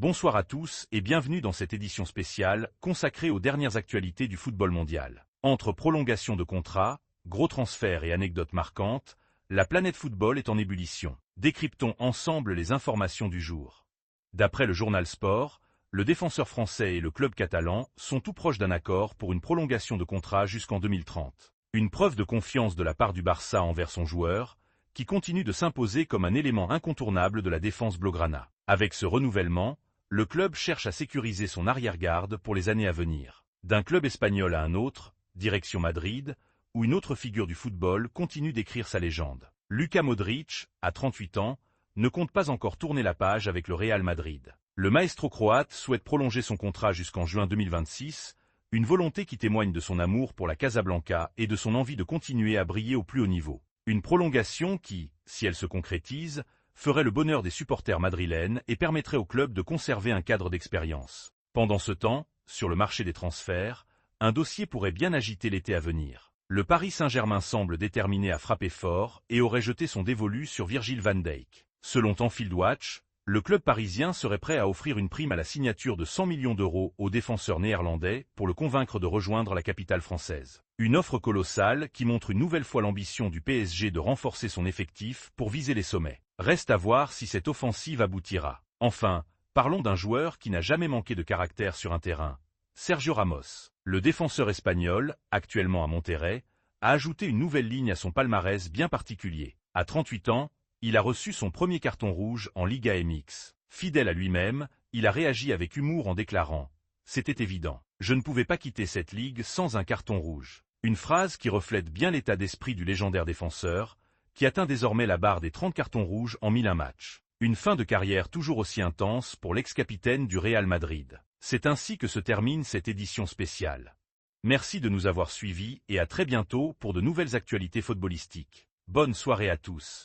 Bonsoir à tous et bienvenue dans cette édition spéciale consacrée aux dernières actualités du football mondial. Entre prolongation de contrats, gros transferts et anecdotes marquantes, la planète football est en ébullition. Décryptons ensemble les informations du jour. D'après le journal Sport, le défenseur français et le club catalan sont tout proches d'un accord pour une prolongation de contrat jusqu'en 2030. Une preuve de confiance de la part du Barça envers son joueur, qui continue de s'imposer comme un élément incontournable de la défense blaugrana. Avec ce renouvellement, le club cherche à sécuriser son arrière-garde pour les années à venir. D'un club espagnol à un autre, direction Madrid, où une autre figure du football continue d'écrire sa légende. Luka Modric, à 38 ans, ne compte pas encore tourner la page avec le Real Madrid. Le maestro croate souhaite prolonger son contrat jusqu'en juin 2026, une volonté qui témoigne de son amour pour la Casablanca et de son envie de continuer à briller au plus haut niveau. Une prolongation qui, si elle se concrétise, ferait le bonheur des supporters madrilènes et permettrait au club de conserver un cadre d'expérience. Pendant ce temps, sur le marché des transferts, un dossier pourrait bien agiter l'été à venir. Le Paris Saint-Germain semble déterminé à frapper fort et aurait jeté son dévolu sur Virgil van Dijk. Selon Anfield Watch, le club parisien serait prêt à offrir une prime à la signature de 100 millions d'euros au défenseur néerlandais pour le convaincre de rejoindre la capitale française. Une offre colossale qui montre une nouvelle fois l'ambition du PSG de renforcer son effectif pour viser les sommets. Reste à voir si cette offensive aboutira. Enfin, parlons d'un joueur qui n'a jamais manqué de caractère sur un terrain. Sergio Ramos. Le défenseur espagnol, actuellement à Monterrey, a ajouté une nouvelle ligne à son palmarès bien particulier. À 38 ans, il a reçu son premier carton rouge en Liga MX. Fidèle à lui-même, il a réagi avec humour en déclarant « C'était évident. Je ne pouvais pas quitter cette ligue sans un carton rouge ». Une phrase qui reflète bien l'état d'esprit du légendaire défenseur, qui atteint désormais la barre des 30 cartons rouges en 1001 matchs. Une fin de carrière toujours aussi intense pour l'ex-capitaine du Real Madrid. C'est ainsi que se termine cette édition spéciale. Merci de nous avoir suivis et à très bientôt pour de nouvelles actualités footballistiques. Bonne soirée à tous.